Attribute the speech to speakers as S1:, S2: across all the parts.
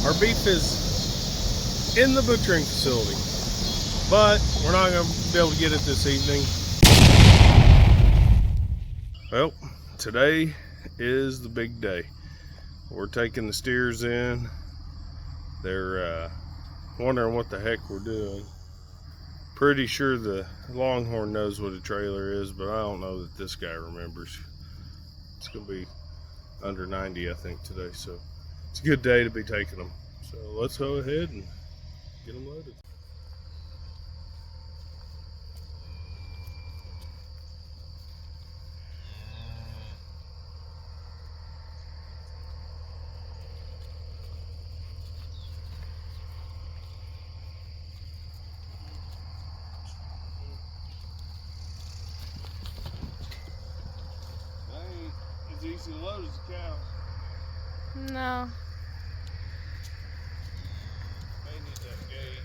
S1: Our beef is in the butchering facility, but we're not going to be able to get it this evening. Well, today is the big day. We're taking the steers in. They're wondering what the heck we're doing. Pretty sure the Longhorn knows what a trailer is, but I don't know that this guy remembers. It's going to be under 90, I think, today, so it's a good day to be taking them. So let's go ahead and get them loaded. As easy to load as a cow.
S2: No.
S1: They need that gate.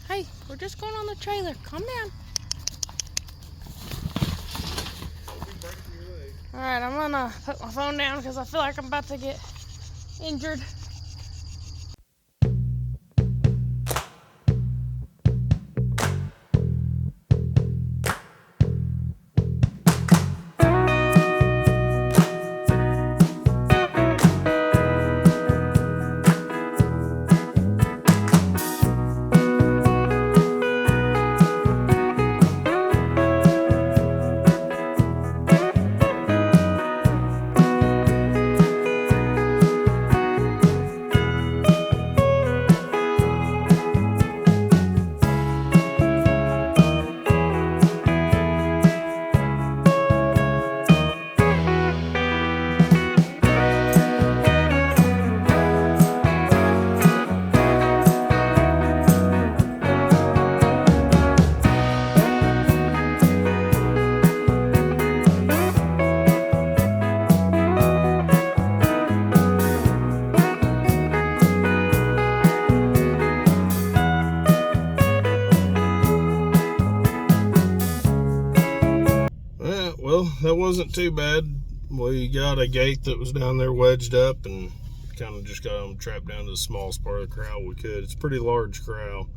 S2: Hey, we're just going on the trailer. Calm down. Alright, I'm gonna put my phone down because I feel like I'm about to get injured.
S1: Well, that wasn't too bad. We got a gate that was down there wedged up and kind of just got them trapped down to the smallest part of the corral we could. It's a pretty large corral.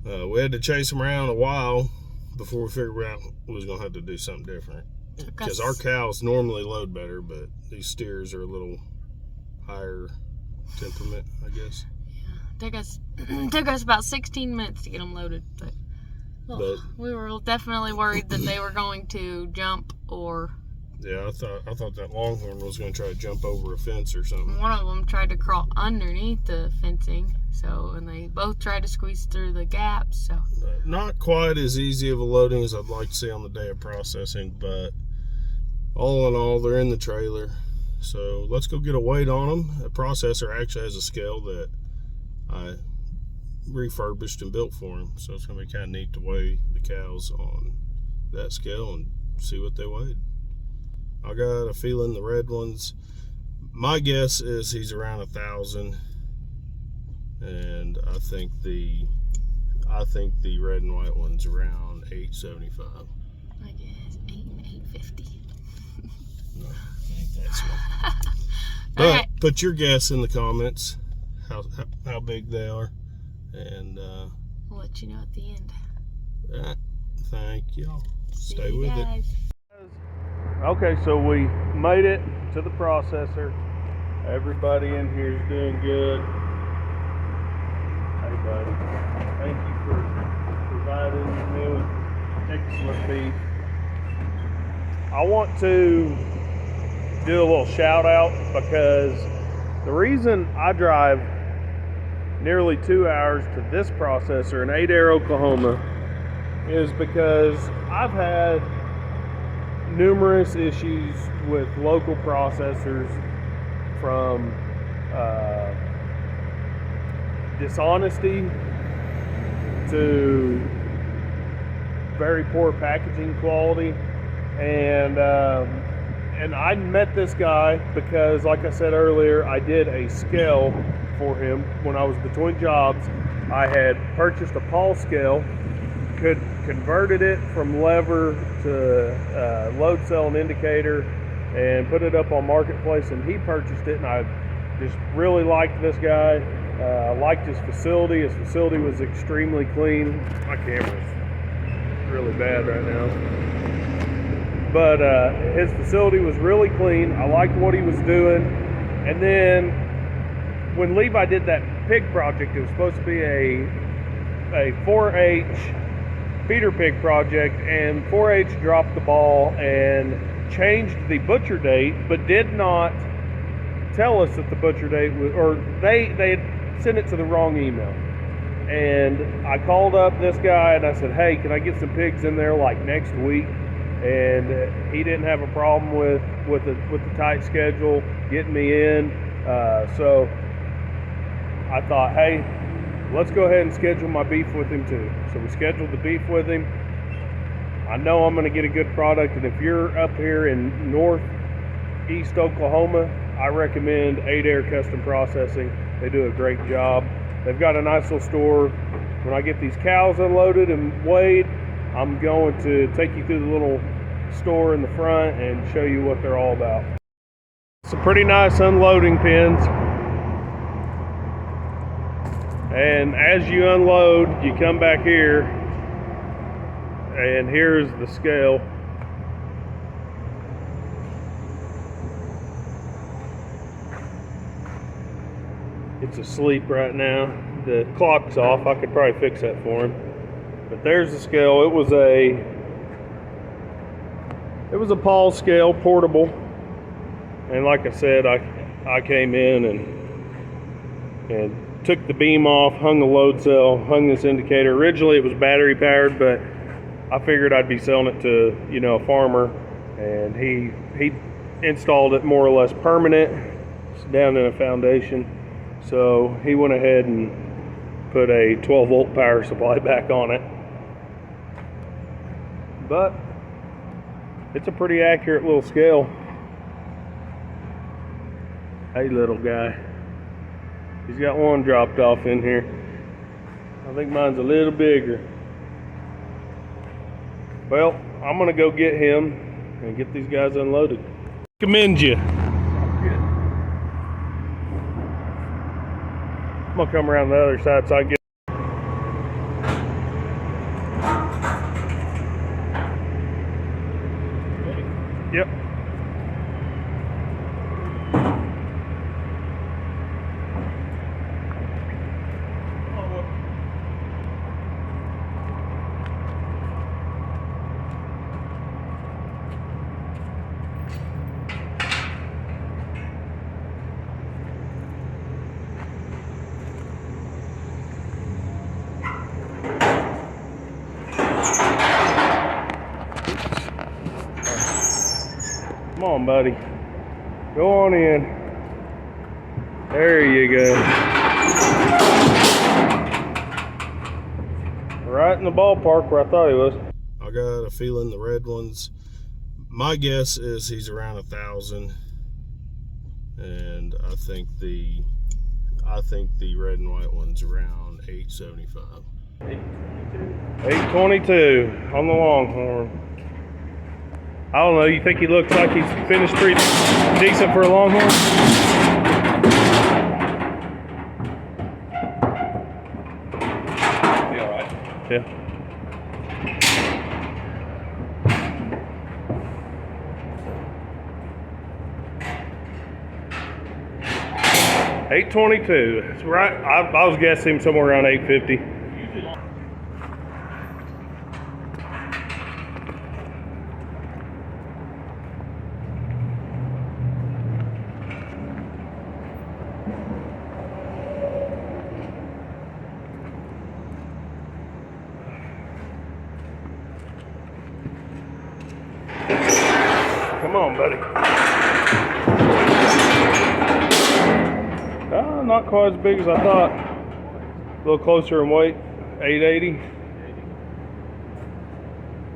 S1: We had to chase them around a while before we figured out we was going to have to do something different. Because our cows normally load better, but these steers are a little higher temperament, I guess.
S2: Yeah, took us about 16 minutes to get them loaded, but we were definitely worried that they were going to jump or...
S1: Yeah, I thought that Longhorn was going to try to jump over a fence or something.
S2: One of them tried to crawl underneath the fencing, and they both tried to squeeze through the gaps, so...
S1: Not quite as easy of a loading as I'd like to see on the day of processing, but all in all, they're in the trailer. So let's go get a weight on them. The processor actually has a scale that I refurbished and built for him, so it's going to be kind of neat to weigh the cows on that scale and see what they weighed. I got a feeling the red ones, my guess is he's around 1,000, and I think the red and white one's around 875.
S2: I guess 8 and 850.
S1: No, ain't that small. But right, put your guess in the comments how big they are, and
S2: I'll let you know at the end.
S1: Thank y'all. Stay
S2: with
S1: it. Okay, so we made it to the processor. Everybody in here is doing good. Hey, buddy. Thank you for providing me with excellent beef. I want to do a little shout out because the reason I drive nearly 2 hours to this processor in Adair, Oklahoma is because I've had numerous issues with local processors, from dishonesty to very poor packaging quality And I met this guy because, like I said earlier, I did a scale for him when I was between jobs. I had purchased a Paul scale, converted it from lever to load cell and indicator, and put it up on Marketplace, and he purchased it, and I just really liked this guy. I liked his facility. His facility was extremely clean. My camera's really bad right now. But his facility was really clean. I liked what he was doing. And then when Levi did that pig project, it was supposed to be a 4-H feeder pig project, and 4-H dropped the ball and changed the butcher date, but did not tell us that the butcher date was, or they had sent it to the wrong email. And I called up this guy and I said, hey, can I get some pigs in there like next week? And he didn't have a problem with the tight schedule getting me in. So I thought, hey, let's go ahead and schedule my beef with him too. So we scheduled the beef with him. I know I'm going to get a good product, and if you're up here in northeast Oklahoma, I recommend 8 Air Custom Processing. They do a great job. They've got a nice little store. When I get these cows unloaded and weighed, I'm going to take you through the little store in the front and show you what they're all about. Some pretty nice unloading pens. And as you unload, you come back here, and here's the scale. It's asleep right now. The clock's off. I could probably fix that for him. But there's the scale. It was a Paul scale, portable. And like I said, I came in and took the beam off, hung the load cell, hung this indicator. Originally it was battery powered, but I figured I'd be selling it to, a farmer, and he installed it more or less permanent. It's down in a foundation. So he went ahead and put a 12-volt power supply back on it. But it's a pretty accurate little scale. Hey, little guy. He's got one dropped off in here. I think mine's a little bigger. Well, I'm gonna go get him and get these guys unloaded. Commend you. I'm gonna come around the other side so I can get. Yep. 'Come on, buddy. Go on in. There you go. Right in the ballpark where I thought he was. I got a feeling the red ones, my guess is he's around 1,000, and I think the red and white one's around 875. 822 on the Longhorn. I don't know, you think he looks like he's finished pretty decent for a Longhorn?
S3: Be all right.
S1: Yeah. $822. That's right. I was guessing somewhere around 850. Come on, buddy. Not quite as big as I thought. A little closer in weight. 880.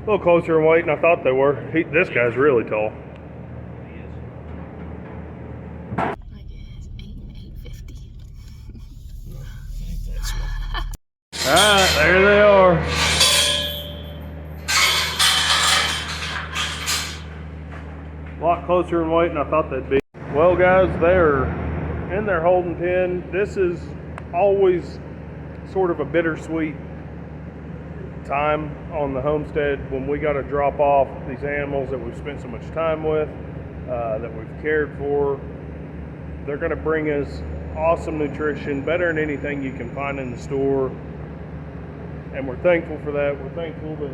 S1: A little closer in weight than I thought they were. This guy's really tall.
S2: I guess 850.
S1: No, I think that's one. Alright, there they are. A lot closer in weight than I thought they'd be. Well guys, they're in their holding pen. This is always sort of a bittersweet time on the homestead when we got to drop off these animals that we've spent so much time with, that we've cared for. They're going to bring us awesome nutrition, better than anything you can find in the store, and we're thankful for that. We're thankful that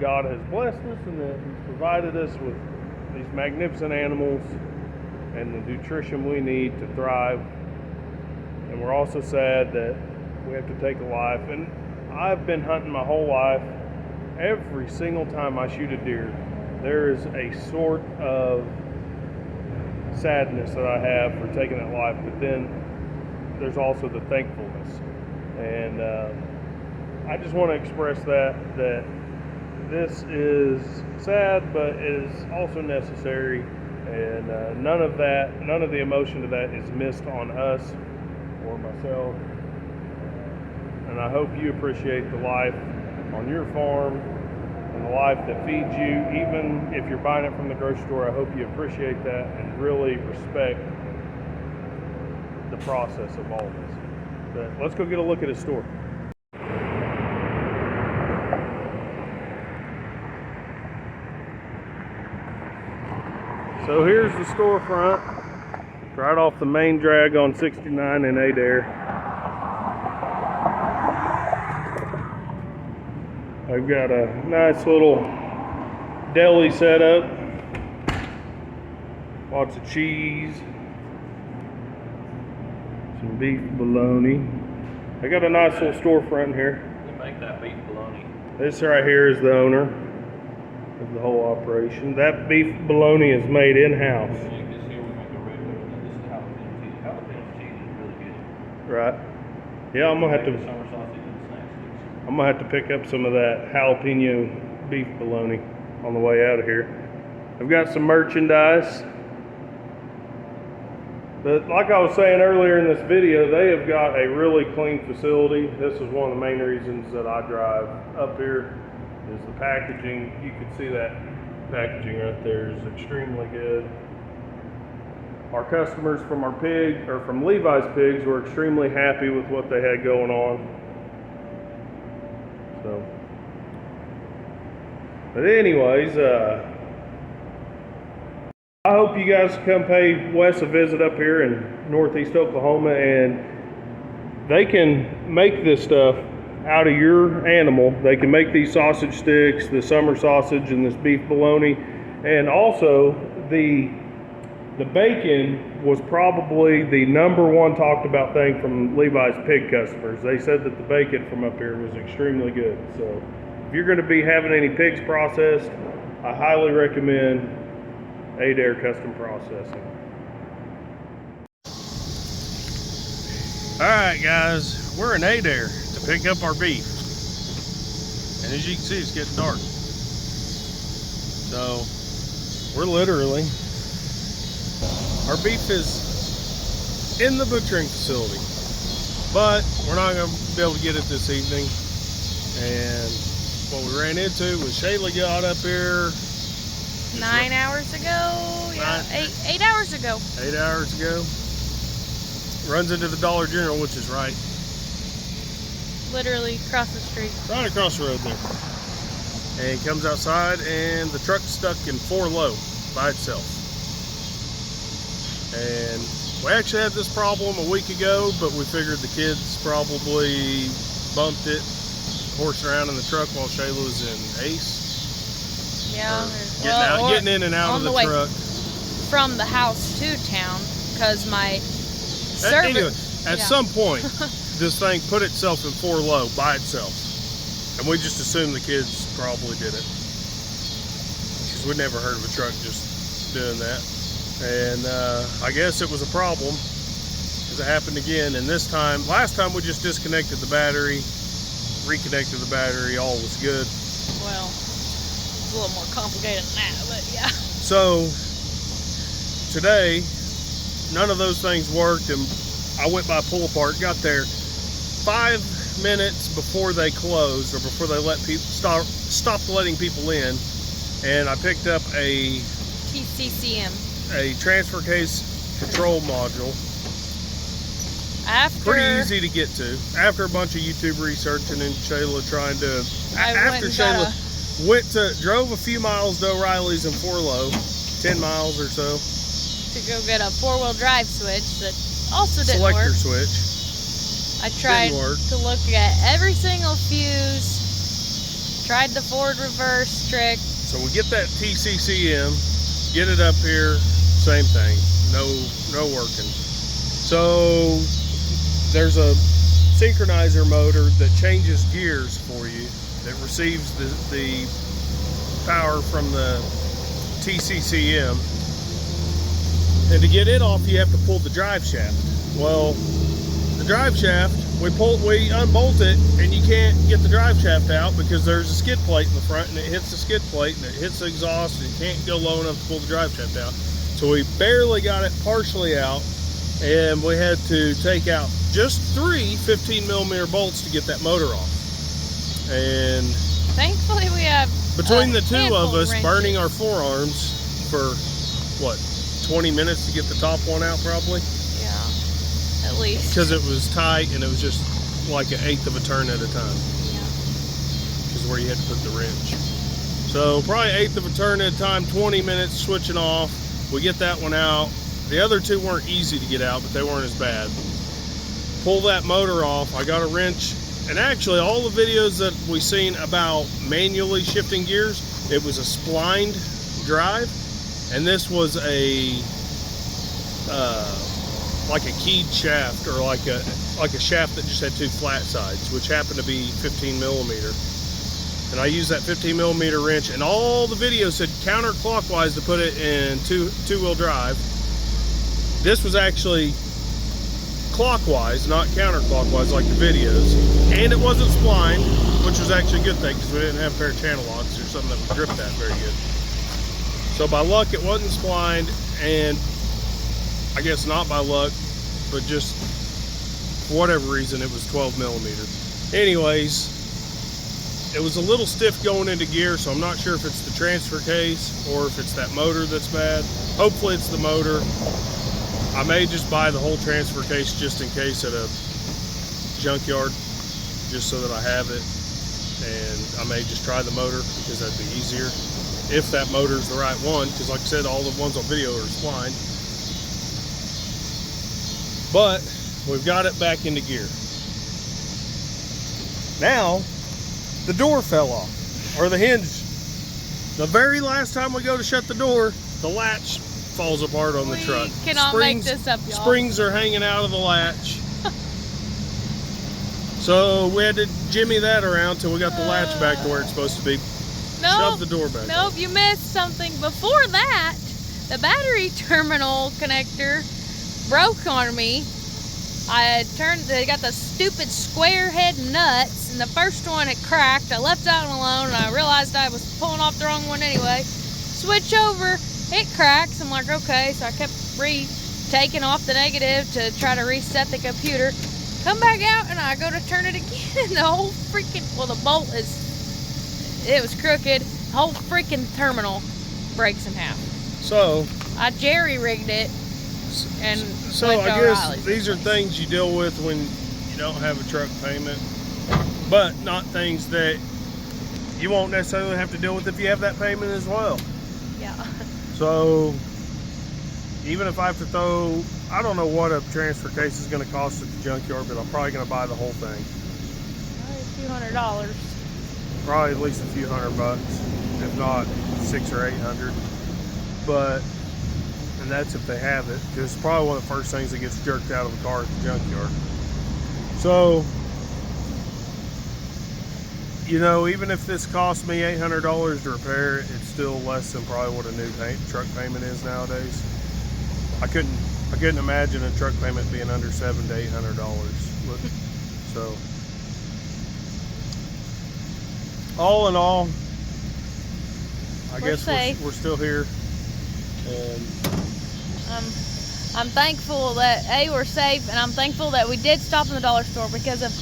S1: God has blessed us and that He's provided us with these magnificent animals and the nutrition we need to thrive. And we're also sad that we have to take a life. And I've been hunting my whole life. Every single time I shoot a deer, there is a sort of sadness that I have for taking that life, but then there's also the thankfulness. And I just want to express that this is sad, but it is also necessary, and none of the emotion of that is missed on us or myself. And I hope you appreciate the life on your farm and the life that feeds you. Even if you're buying it from the grocery store, I hope you appreciate that and really respect the process of all this. But let's go get a look at his store. So here's the storefront, right off the main drag on 69 in Adair. I've got a nice little deli set up, lots of cheese, some beef bologna. I got a nice little storefront here.
S3: You make that beef bologna.
S1: This right here is the owner of the whole operation. That beef bologna is made in-house.
S3: This here we make a regular, and then this is jalapeno cheese. Jalapeno cheese is really good.
S1: Right. Yeah, I'm gonna have to.
S3: Summer sausage and snack sticks.
S1: I'm gonna have to pick up some of that jalapeno beef bologna on the way out of here. I've got some merchandise. But like I was saying earlier in this video, they have got a really clean facility. This is one of the main reasons that I drive up here, is the packaging. You can see that packaging right there is extremely good. Our customers from from Levi's Pigs were extremely happy with what they had going on. So, but anyways, I hope you guys come pay Wes a visit up here in Northeast Oklahoma, and they can make this stuff out of your animal. They can make these sausage sticks, the summer sausage and this beef bologna, and also the bacon was probably the #1 talked about thing from Levi's Pig customers. They said that the bacon from up here was extremely good. So if you're going to be having any pigs processed, I highly recommend Adair Custom Processing. Alright guys, we're in Adair to pick up our beef. And as you can see, it's getting dark. So, we're literally, our beef is in the butchering facility. But, we're not going to be able to get it this evening. And what we ran into was Shayla got up here
S2: 9 hours ago? Yeah, 8 hours ago.
S1: 8 hours ago. Runs into the Dollar General, which is right.
S2: Literally across the street.
S1: Right across the road there. And he comes outside and the truck's stuck in 4 low by itself. And we actually had this problem a week ago, but we figured the kids probably bumped it, horsing around in the truck while Shayla was in Ace.
S2: Yeah.
S1: Getting in and out of the truck.
S2: From the house to town, because my
S1: Anyway, at some point, this thing put itself in 4 low by itself. And we just assumed the kids probably did it. Because we'd never heard of a truck just doing that. And I guess it was a problem, because it happened again. And this time, last time we just disconnected the battery reconnected the battery, all was good.
S2: Well, it's a little more complicated than that, but yeah.
S1: So today, none of those things worked, and I went by pull apart, got there 5 minutes before they closed, or before they let people stopped letting people in, and I picked up a
S2: TCCM,
S1: a transfer case control module. Pretty easy to get to. After a bunch of YouTube researching and Shayla trying to, drove a few miles to O'Reilly's in Forlow, 10 miles or so,
S2: to go get a 4-wheel drive switch that also didn't
S1: selector
S2: work.
S1: switch.
S2: I tried to look at every single fuse, tried the forward reverse trick.
S1: So we get that TCCM, get it up here, same thing, no working. So there's a synchronizer motor that changes gears for you, that receives the power from the TCCM, and to get it off you have to pull the drive shaft. Well, the drive shaft, we unbolt it, and you can't get the drive shaft out because there's a skid plate in the front, and it hits the skid plate and it hits the exhaust, and you can't go low enough to pull the drive shaft out. So we barely got it partially out, and we had to take out just 3 15mm bolts to get that motor off. And
S2: thankfully we have
S1: between the two of us
S2: wrenches.
S1: burning our forearms for what, 20 minutes to get the top one out, probably.
S2: Yeah, at least,
S1: because it was tight, and it was just like 1/8 of a turn at a time.
S2: Yeah,
S1: which is where you had to put the wrench. So probably 1/8 of a turn at a time, 20 minutes switching off. We get that one out. The other two weren't easy to get out, but they weren't as bad. Pull that motor off. I got a wrench, and actually all the videos that we seen about manually shifting gears, it was a splined drive, and this was a like a keyed shaft, or like a shaft that just had 2 flat sides, which happened to be 15mm. And I used that 15mm wrench, and all the videos said counterclockwise to put it in two-wheel drive. This was actually clockwise, not counterclockwise like the videos. And it wasn't splined, which was actually a good thing, because we didn't have a pair of channel locks or something that would grip that very good. So by luck, it wasn't splined, and I guess not by luck, but just for whatever reason, it was 12mm. Anyways, it was a little stiff going into gear, so I'm not sure if it's the transfer case or if it's that motor that's bad. Hopefully it's the motor. I may just buy the whole transfer case just in case at a junkyard, just so that I have it. And I may just try the motor, because that'd be easier. If that motor's the right one, because like I said, all the ones on video are splined. But we've got it back into gear. Now, the door fell off, or the hinge. The very last time we go to shut the door, the latch falls apart on the truck.
S2: We cannot make this up, y'all.
S1: Springs are hanging out of the latch. So we had to jimmy that around till we got the latch back to where it's supposed to be. Shove the door back.
S2: Nope, you missed something. Before that, the battery terminal connector broke on me. They got the stupid square head nuts, and the first one it cracked. I left that one alone, and I realized I was pulling off the wrong one anyway. Switch over, it cracks. I'm like, okay, so I kept taking off the negative to try to reset the computer. Come back out, and I go to turn it again, and the whole freaking, well, the bolt it was crooked. The whole freaking terminal breaks in half.
S1: So
S2: I jerry-rigged it, and
S1: so I guess these are things you deal with when you don't have a truck payment, but not things that you won't necessarily have to deal with if you have that payment as well.
S2: Yeah.
S1: So even if I have to throw, I don't know what a transfer case is going to cost at the junkyard, but I'm probably going to buy the whole thing.
S2: Probably a few $100s.
S1: Probably at least a few $100, if not $600 or $800. But, and that's if they have it, because it's probably one of the first things that gets jerked out of the car at the junkyard. So, you know, even if this cost me $800 to repair it, it's still less than probably what a new truck payment is nowadays. I couldn't imagine a truck payment being under $700 to $800. So, all in all, I
S2: We're
S1: guess
S2: safe.
S1: we're still here. And
S2: I'm thankful that we're safe, and I'm thankful that we did stop in the dollar store because of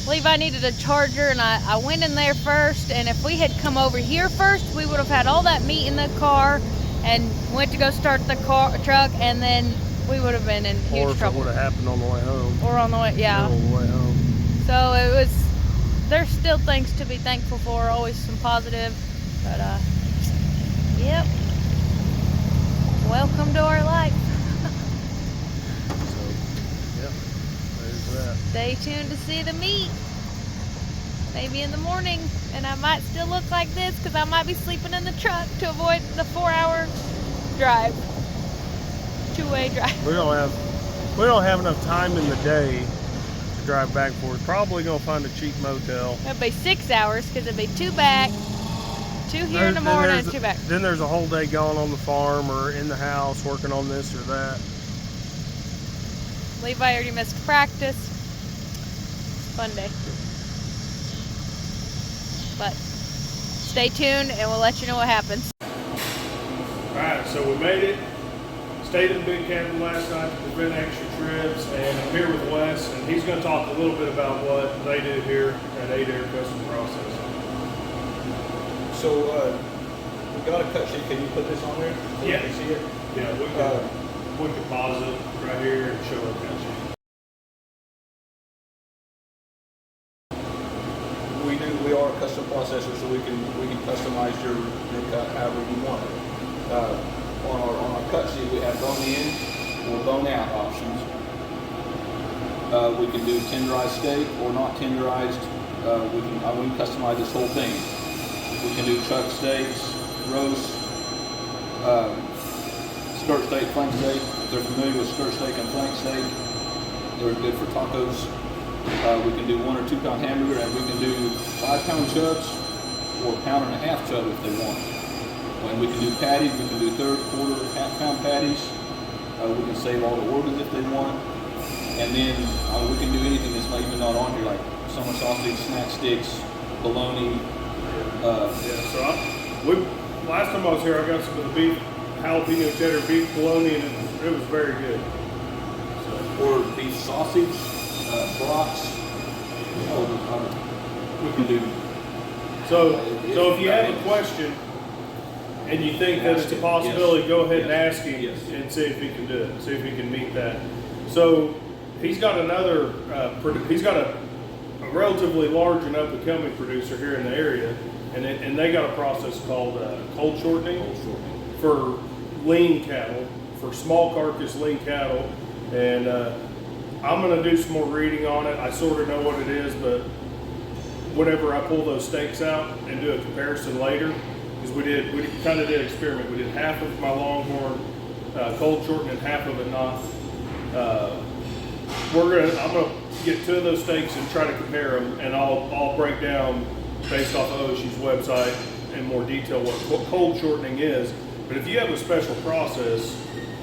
S2: Levi needed a charger, and I went in there first. And if we had come over here first, we would have had all that meat in the car and went to go start the truck, and then we would have been in huge trouble.
S1: Or if it would have happened on the way home.
S2: Or on the way, yeah.
S1: On the way home.
S2: So it was. There's still things to be thankful for. Always some positive, but yep. Welcome to our life.
S1: So, yep, there's that.
S2: Stay tuned to see the meat. Maybe in the morning, and I might still look like this because I might be sleeping in the truck to avoid the 4-hour drive, 2-way drive.
S1: We don't have enough time in the day to drive back and forth. Probably gonna find a cheap motel.
S2: It'd be 6 hours because it'd be 2 back, 2 here in the morning, and 2 back.
S1: Then there's a whole day gone on the farm or in the house working on this or that.
S2: Levi already missed practice. Fun day. But stay tuned and we'll let you know what happens.
S1: Alright, so we made it. Stayed in the big cabin last night to prevent extra trips, and I'm here with Wes, and he's going to talk a little bit about what they do here at 8-Air Custom Processing.
S3: So, we got a cut sheet. Can you put this on there? So
S1: Yeah.
S3: we can see it?
S1: Yeah, we can pause it right here and show it cut sheet.
S3: We are a custom processor, so we can customize your cut however you want it. On our cut sheet, we have bone in or bone out options. We can do tenderized steak or not tenderized. We can customize this whole thing. We can do chuck steaks, roast, skirt steak, flank steak. If they're familiar with skirt steak and flank steak, they're good for tacos. We can do 1 or 2 pound hamburger, and we can do 5-pound chubs or 1.5-pound chub if they want. And we can do patties. We can do 1/3, 1/4, half-pound patties. We can save all the organs if they want. And then we can do anything that's not even on here, like summer sausage, snack sticks, bologna.
S1: Last time I was here, I got some of the beef, jalapeno cheddar beef bologna, and it was very good.
S3: Or beef sausage, brats. We can do.
S1: So if you have a question and you think that it's a possibility, go ahead and ask him and see if he can do it. See if he can meet that. So he's got another. He's got a relatively large and up and coming producer here in the area, and they got a process called cold shortening for lean cattle, for small carcass lean cattle, and I'm going to do some more reading on it. I sort of know what it is, but whenever I pull those steaks out and do a comparison later, because we kind of did an experiment. We did half of my Longhorn cold shortened and half of it not. I'm gonna get 2 of those steaks and try to compare them, and I'll break down based off of Oshi's website in more detail what cold shortening is. But if you have a special process,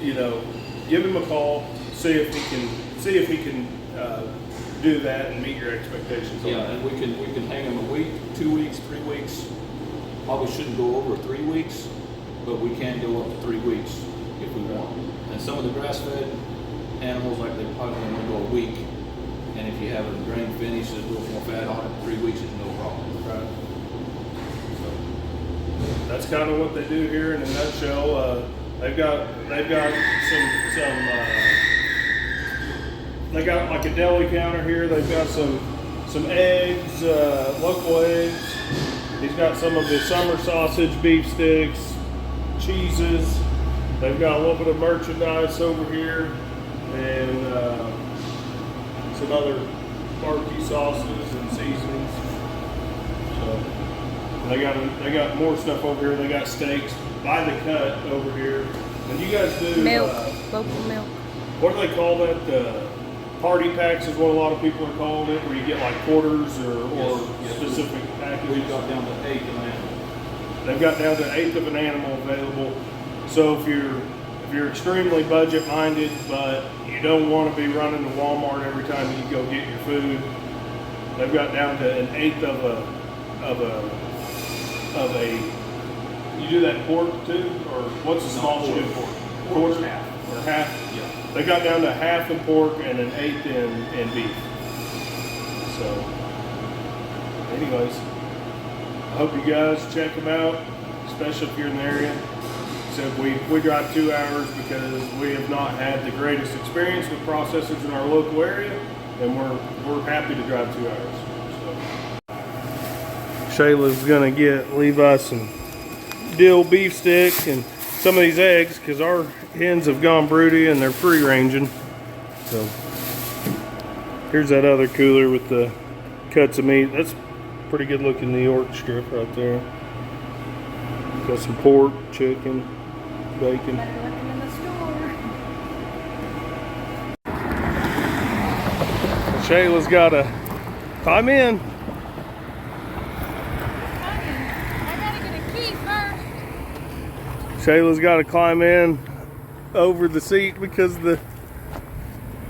S1: give him a call, see if he can do that and meet your expectations on that.
S3: And we can hang them a week, 2 weeks, 3 weeks. Probably shouldn't go over 3 weeks, but we can go up to 3 weeks if we want. And some of the grass-fed animals, like they probably only want to go a week. And if you have a grain finish that's a little more fat on it, 3 weeks is no problem.
S1: Right. So that's kind of what they do here in a nutshell. They've got some. They got like a deli counter here. They've got some eggs, local eggs. He's got some of his summer sausage, beef sticks, cheeses. They've got a little bit of merchandise over here, and some other barbecue sauces and seasonings. So they got more stuff over here. They got steaks by the cut over here. And you guys do
S2: Milk, local milk.
S1: What do they call that? Party packs is what a lot of people are calling it, where you get like quarters or specific packages.
S3: We've got down to 1/8 of an animal.
S1: They've got down to 1/8 of an animal available. So if you're extremely budget minded, but you don't want to be running to Walmart every time you go get your food, they've got down to 1/8 of of a. You do that pork too, or what's the small
S3: quarter.
S1: scoop?
S3: Quarter. Half.
S1: Or half.
S3: Yeah.
S1: They got down to half in pork and an eighth in beef. So, anyways, I hope you guys check them out, especially if you're in the area. So we drive 2 hours because we have not had the greatest experience with processors in our local area, and we're happy to drive 2 hours. So. Shayla's gonna get Levi some dill beef sticks and some of these eggs because our hens have gone broody and they're free ranging. So here's that other cooler with the cuts of meat. That's pretty good looking New York strip right there. Got some pork, chicken, bacon.
S2: Better looking in the store.
S1: Shayla's got to climb in.
S2: I gotta get a key first.
S1: Shayla's got to climb in over the seat because the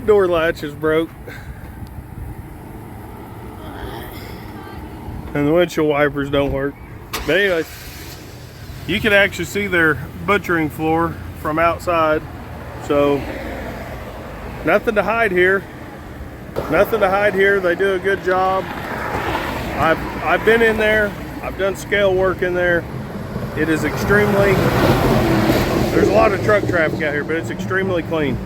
S1: door latch is broke. And the windshield wipers don't work. But anyway, you can actually see their butchering floor from outside. So nothing to hide here. Nothing to hide here. They do a good job. I've been in there. I've done scale work in there. It is extremely, there's a lot of truck traffic out here, but it's extremely clean.